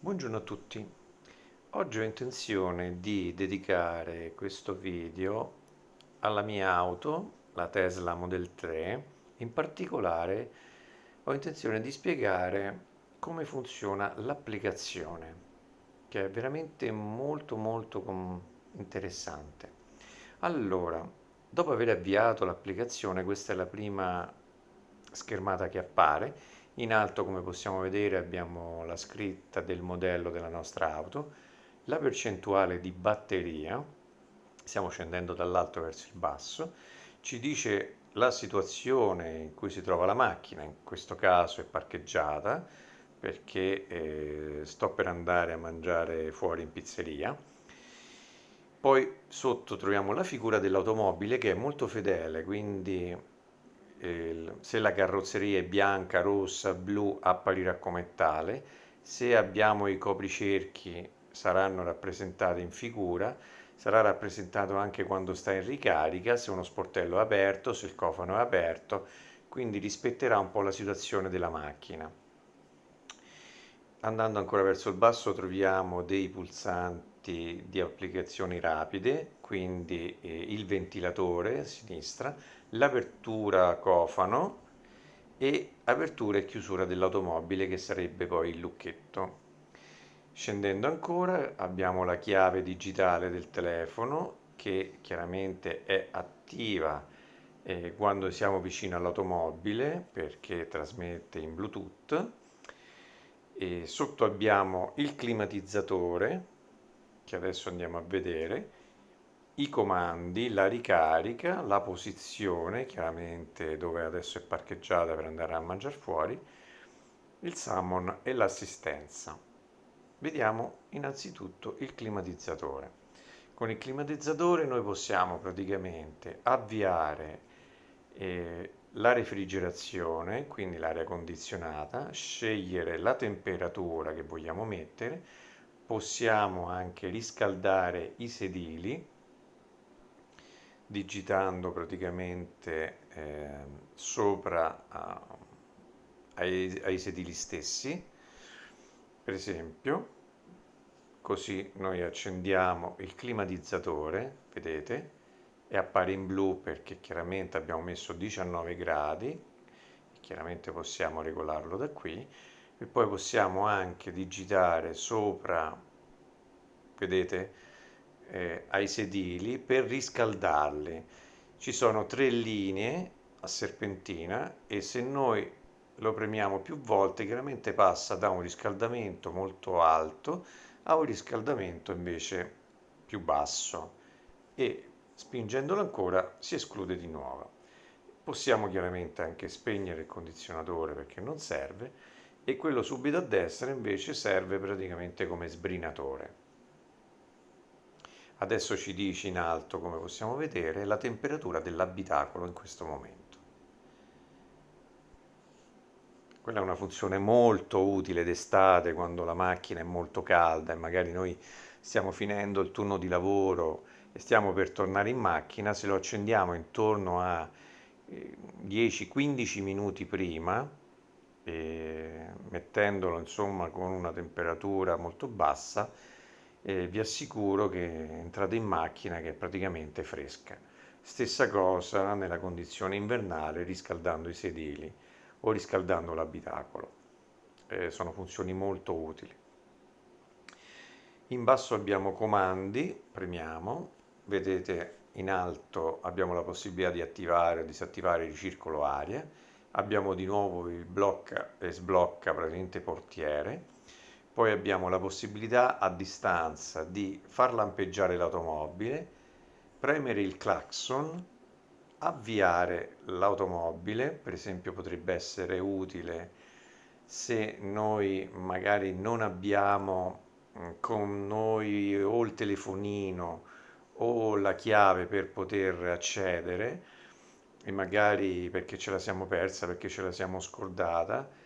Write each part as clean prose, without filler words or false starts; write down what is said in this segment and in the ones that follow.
Buongiorno a tutti. Oggi ho intenzione di dedicare questo video alla mia auto, la Tesla Model 3. In particolare ho intenzione di spiegare come funziona l'applicazione, che è veramente molto interessante. Allora, dopo aver avviato l'applicazione, questa è la prima schermata che appare. In alto, come possiamo vedere, abbiamo la scritta del modello della nostra auto, la percentuale di batteria, stiamo scendendo dall'alto verso il basso, ci dice la situazione in cui si trova la macchina, in questo caso è parcheggiata perché sto per andare a mangiare fuori in pizzeria. Poi sotto troviamo la figura dell'automobile che è molto fedele, quindi se la carrozzeria è bianca, rossa, blu, apparirà come tale. Se abbiamo i copricerchi saranno rappresentati in figura, sarà rappresentato anche quando sta in ricarica, se uno sportello è aperto, se il cofano è aperto, quindi rispetterà un po' la situazione della macchina. Andando ancora verso il basso troviamo dei pulsanti di applicazioni rapide, quindi il ventilatore a sinistra, l'apertura cofano e apertura e chiusura dell'automobile che sarebbe poi il lucchetto. Scendendo ancora abbiamo la chiave digitale del telefono che chiaramente è attiva quando siamo vicino all'automobile perché trasmette in Bluetooth. E sotto abbiamo il climatizzatore che adesso andiamo a vedere, i comandi, la ricarica, la posizione, chiaramente dove adesso è parcheggiata per andare a mangiare fuori, il summon e l'assistenza. Vediamo innanzitutto il climatizzatore. Con il climatizzatore noi possiamo praticamente avviare la refrigerazione, quindi l'aria condizionata, scegliere la temperatura che vogliamo mettere, possiamo anche riscaldare i sedili digitando praticamente sopra ai sedili stessi, per esempio, così noi accendiamo il climatizzatore, vedete, e appare in blu perché chiaramente abbiamo messo 19 gradi, e chiaramente possiamo regolarlo da qui, e poi possiamo anche digitare sopra, vedete, ai sedili per riscaldarli. Ci sono tre linee a serpentina e se noi lo premiamo più volte, chiaramente passa da un riscaldamento molto alto a un riscaldamento invece più basso e spingendolo ancora si esclude di nuovo. Possiamo chiaramente anche spegnere il condizionatore perché non serve e quello subito a destra invece serve praticamente come sbrinatore. Adesso ci dice in alto, come possiamo vedere, la temperatura dell'abitacolo in questo momento. Quella è una funzione molto utile d'estate quando la macchina è molto calda e magari noi stiamo finendo il turno di lavoro e stiamo per tornare in macchina, se lo accendiamo intorno a 10-15 minuti prima, mettendolo insomma con una temperatura molto bassa, vi assicuro che entrate in macchina che è praticamente fresca. Stessa cosa nella condizione invernale riscaldando i sedili o riscaldando l'abitacolo. Sono funzioni molto utili. In basso abbiamo comandi, premiamo, vedete in alto abbiamo la possibilità di attivare o disattivare il ricircolo aria, abbiamo di nuovo il blocca e sblocca praticamente portiere, poi abbiamo la possibilità a distanza di far lampeggiare l'automobile, premere il clacson, avviare l'automobile, per esempio potrebbe essere utile se noi magari non abbiamo con noi o il telefonino o la chiave per poter accedere e magari perché ce la siamo persa, perché ce la siamo scordata.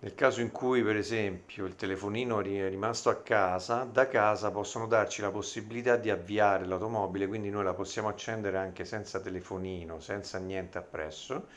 Nel caso in cui, per esempio, il telefonino è rimasto a casa, da casa possono darci la possibilità di avviare l'automobile, quindi noi la possiamo accendere anche senza telefonino, senza niente appresso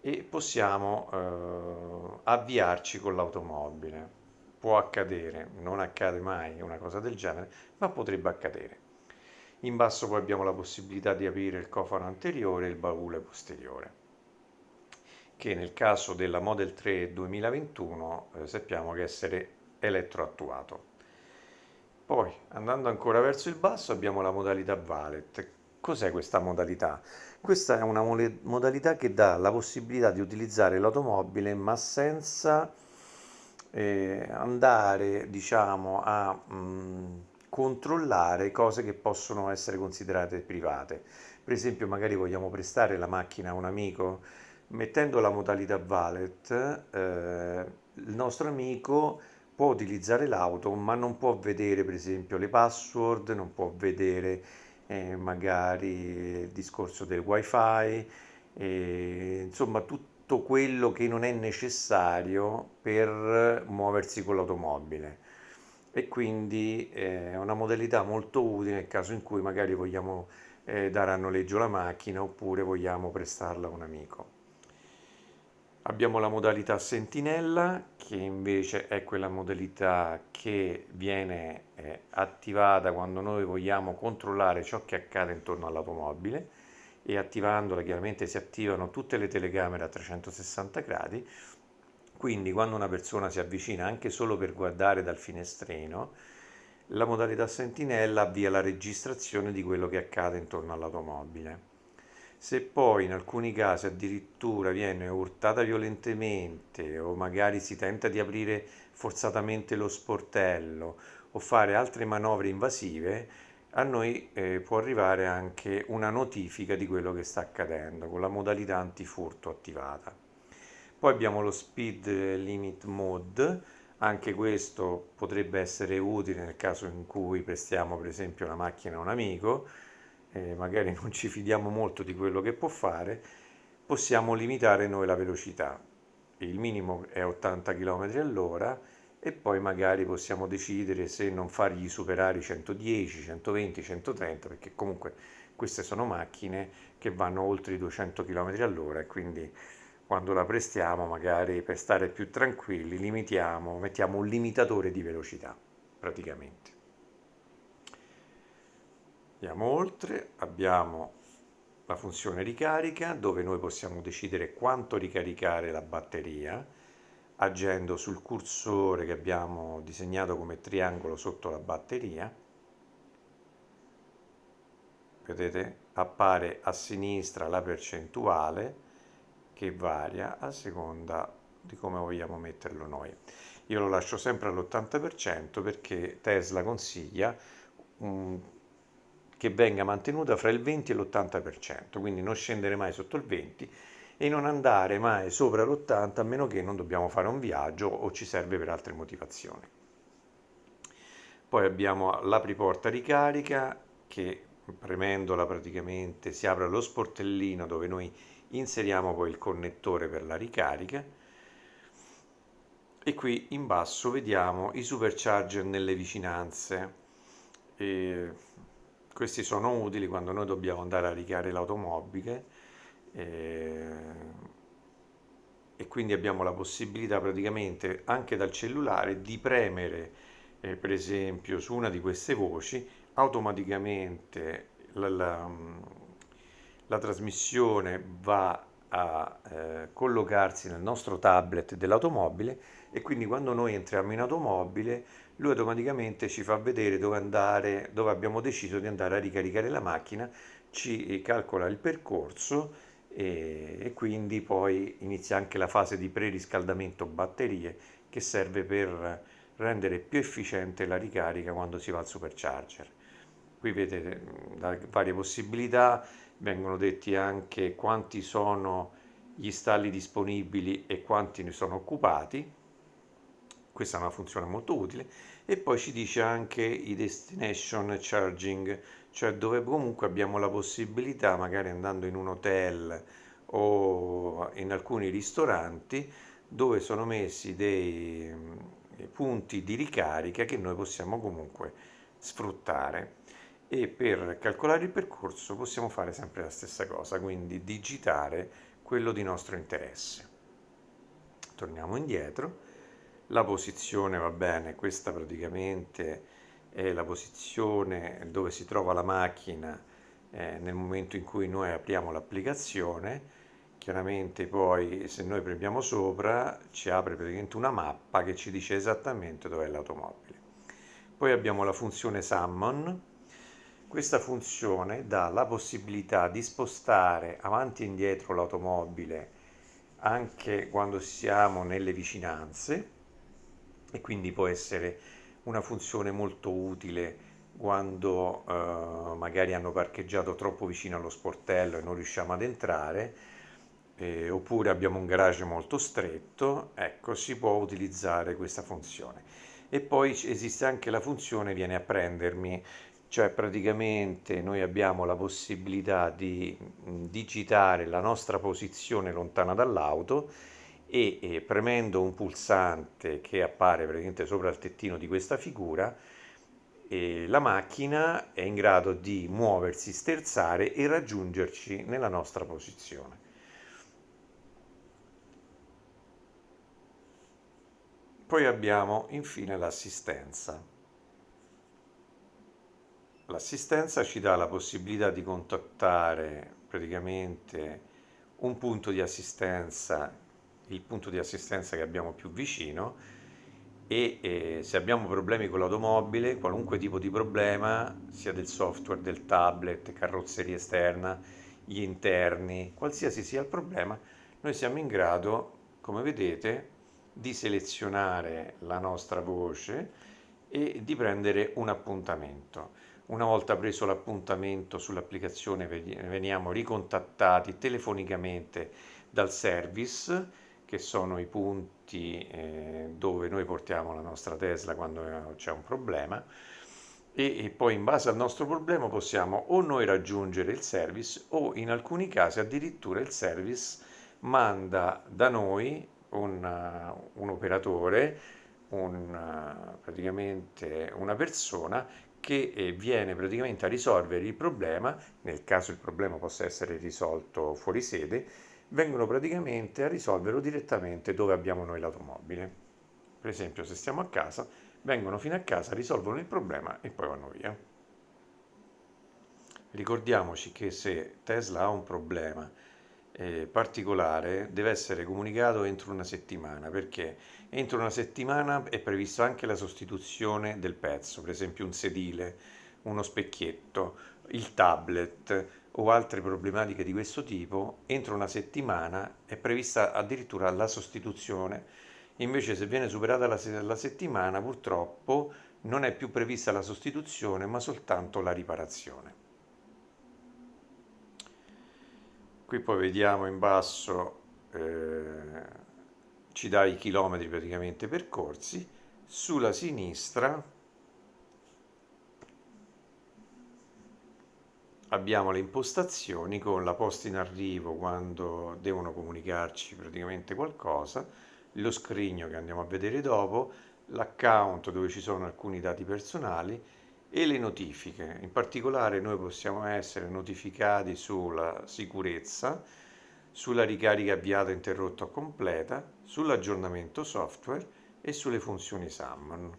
e possiamo avviarci con l'automobile. può accadere, non accade mai una cosa del genere, ma potrebbe accadere. In basso poi abbiamo la possibilità di aprire il cofano anteriore e il baule posteriore, che nel caso della Model 3 2021 sappiamo che essere elettroattuato. Poi, andando ancora verso il basso, abbiamo la modalità Valet. Cos'è questa modalità? Questa è una modalità che dà la possibilità di utilizzare l'automobile, ma senza andare, diciamo, a controllare cose che possono essere considerate private. Per esempio, magari vogliamo prestare la macchina a un amico, mettendo la modalità Valet, il nostro amico può utilizzare l'auto, ma non può vedere, per esempio, le password, non può vedere magari il discorso del wifi, insomma tutto quello che non è necessario per muoversi con l'automobile. E quindi è una modalità molto utile nel caso in cui magari vogliamo dare a noleggio la macchina oppure vogliamo prestarla a un amico. Abbiamo la modalità sentinella, che invece è quella modalità che viene attivata quando noi vogliamo controllare ciò che accade intorno all'automobile, e attivandola chiaramente si attivano tutte le telecamere a 360 gradi, quindi quando una persona si avvicina anche solo per guardare dal finestrino, la modalità sentinella avvia la registrazione di quello che accade intorno all'automobile. Se poi in alcuni casi addirittura viene urtata violentemente o magari si tenta di aprire forzatamente lo sportello o fare altre manovre invasive, a noi può arrivare anche una notifica di quello che sta accadendo con la modalità antifurto attivata. Poi abbiamo lo Speed Limit Mode, anche questo potrebbe essere utile nel caso in cui prestiamo per esempio la macchina a un amico, magari non ci fidiamo molto di quello che può fare, possiamo limitare noi la velocità. Il minimo è 80 km all'ora e poi magari possiamo decidere se non fargli superare i 110, 120, 130, perché comunque queste sono macchine che vanno oltre i 200 km all'ora e quindi quando la prestiamo, magari per stare più tranquilli, limitiamo, mettiamo un limitatore di velocità, praticamente. Andiamo oltre, abbiamo la funzione ricarica, dove noi possiamo decidere quanto ricaricare la batteria, agendo sul cursore che abbiamo disegnato come triangolo sotto la batteria. Vedete, appare a sinistra la percentuale che varia a seconda di come vogliamo metterlo noi. Io lo lascio sempre all'80% perché Tesla consiglia um, che venga mantenuta fra il 20 e l'80%, quindi non scendere mai sotto il 20 e non andare mai sopra l'80 a meno che non dobbiamo fare un viaggio o ci serve per altre motivazioni. Poi abbiamo l'apriporta ricarica che premendola praticamente si apre lo sportellino dove noi inseriamo poi il connettore per la ricarica e qui in basso vediamo i supercharger nelle vicinanze. E questi sono utili quando noi dobbiamo andare a ricaricare l'automobile eh, e quindi abbiamo la possibilità praticamente anche dal cellulare di premere per esempio su una di queste voci, automaticamente la trasmissione va a collocarsi nel nostro tablet dell'automobile e quindi quando noi entriamo in automobile lui automaticamente ci fa vedere dove andare, dove abbiamo deciso di andare a ricaricare la macchina, ci calcola il percorso e quindi poi inizia anche la fase di preriscaldamento batterie che serve per rendere più efficiente la ricarica quando si va al supercharger. Qui vedete varie possibilità, vengono detti anche quanti sono gli stalli disponibili e quanti ne sono occupati. Questa è una funzione molto utile. E poi ci dice anche i destination charging, cioè dove comunque abbiamo la possibilità, magari andando in un hotel o in alcuni ristoranti, dove sono messi dei punti di ricarica che noi possiamo comunque sfruttare. E per calcolare il percorso possiamo fare sempre la stessa cosa, quindi digitare quello di nostro interesse. Torniamo indietro La posizione va bene, questa praticamente è la posizione dove si trova la macchina nel momento in cui noi apriamo l'applicazione. Chiaramente poi se noi premiamo sopra ci apre praticamente una mappa che ci dice esattamente dove è l'automobile. Poi abbiamo la funzione Summon. Questa funzione dà la possibilità di spostare avanti e indietro l'automobile anche quando siamo nelle vicinanze, e quindi può essere una funzione molto utile quando magari hanno parcheggiato troppo vicino allo sportello e non riusciamo ad entrare, oppure abbiamo un garage molto stretto. Ecco, si può utilizzare questa funzione. E poi esiste anche la funzione vieni a prendermi, cioè praticamente noi abbiamo la possibilità di digitare la nostra posizione lontana dall'auto e premendo un pulsante che appare praticamente sopra il tettino di questa figura, la macchina è in grado di muoversi, sterzare e raggiungerci nella nostra posizione. Poi abbiamo infine l'assistenza. L'assistenza ci dà la possibilità di contattare praticamente un punto di assistenza, il punto di assistenza che abbiamo più vicino, e se abbiamo problemi con l'automobile, qualunque tipo di problema, sia del software, del tablet, carrozzeria esterna, gli interni, qualsiasi sia il problema, noi siamo in grado, come vedete, di selezionare la nostra voce e di prendere un appuntamento. Una volta preso l'appuntamento sull'applicazione veniamo ricontattati telefonicamente dal service, che sono i punti dove noi portiamo la nostra Tesla quando c'è un problema, e poi in base al nostro problema possiamo o noi raggiungere il service o in alcuni casi addirittura il service manda da noi un operatore, praticamente una persona che viene praticamente a risolvere il problema, nel caso il problema possa essere risolto fuori sede, vengono praticamente a risolverlo direttamente dove abbiamo noi l'automobile. Per esempio, se stiamo a casa, vengono fino a casa, risolvono il problema e poi vanno via. Ricordiamoci che se Tesla ha un problema particolare deve essere comunicato entro una settimana, perché entro una settimana è prevista anche la sostituzione del pezzo, per esempio un sedile, uno specchietto, il tablet o altre problematiche di questo tipo. Entro una settimana è prevista addirittura la sostituzione. Invece se viene superata la settimana, purtroppo non è più prevista la sostituzione, ma soltanto la riparazione. Qui poi vediamo in basso, ci dà i chilometri praticamente percorsi. Sulla sinistra abbiamo le impostazioni con la posta in arrivo quando devono comunicarci praticamente qualcosa, lo scrigno che andiamo a vedere dopo, l'account dove ci sono alcuni dati personali e le notifiche. In particolare noi possiamo essere notificati sulla sicurezza, sulla ricarica avviata, interrotta o completa, sull'aggiornamento software e sulle funzioni Summon.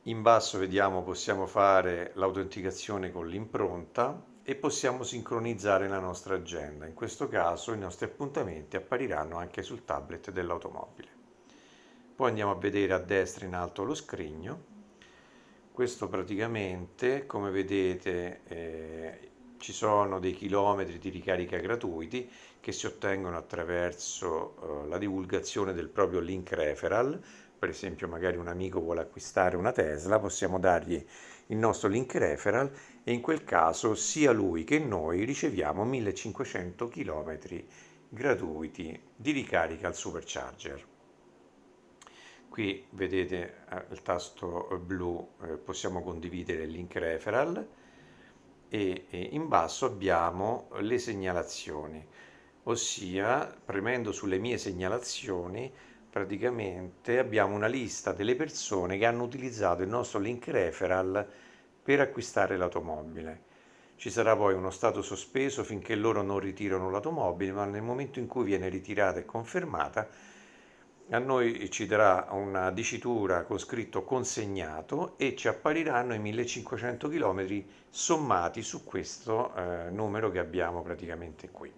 In basso vediamo possiamo fare l'autenticazione con l'impronta e possiamo sincronizzare la nostra agenda. In questo caso i nostri appuntamenti appariranno anche sul tablet dell'automobile. Poi andiamo a vedere a destra in alto lo scrigno. Questo praticamente, come vedete, ci sono dei chilometri di ricarica gratuiti che si ottengono attraverso la divulgazione del proprio link referral. Per esempio, magari un amico vuole acquistare una Tesla, possiamo dargli il nostro link referral e in quel caso sia lui che noi riceviamo 1500 km gratuiti di ricarica al supercharger. Qui vedete il tasto blu, possiamo condividere il link referral e in basso abbiamo le segnalazioni, ossia premendo sulle mie segnalazioni praticamente abbiamo una lista delle persone che hanno utilizzato il nostro link referral per acquistare l'automobile. Ci sarà poi uno stato sospeso finché loro non ritirano l'automobile, ma nel momento in cui viene ritirata e confermata, a noi ci darà una dicitura con scritto consegnato e ci appariranno i 1500 km sommati su questo numero che abbiamo praticamente qui.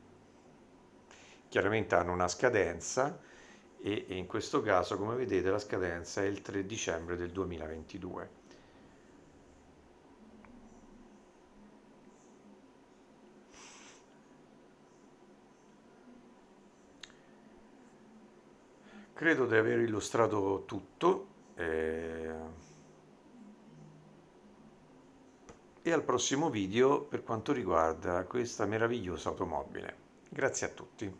Chiaramente hanno una scadenza e in questo caso, come vedete, la scadenza è il 3 dicembre del 2022. Credo di aver illustrato tutto e al prossimo video per quanto riguarda questa meravigliosa automobile. Grazie a tutti.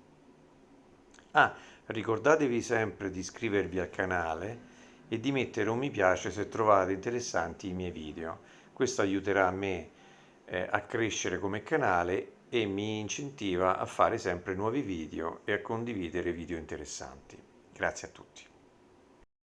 Ah, ricordatevi sempre di iscrivervi al canale e di mettere un mi piace se trovate interessanti i miei video. Questo aiuterà me a crescere come canale e mi incentiva a fare sempre nuovi video e a condividere video interessanti. Grazie a tutti.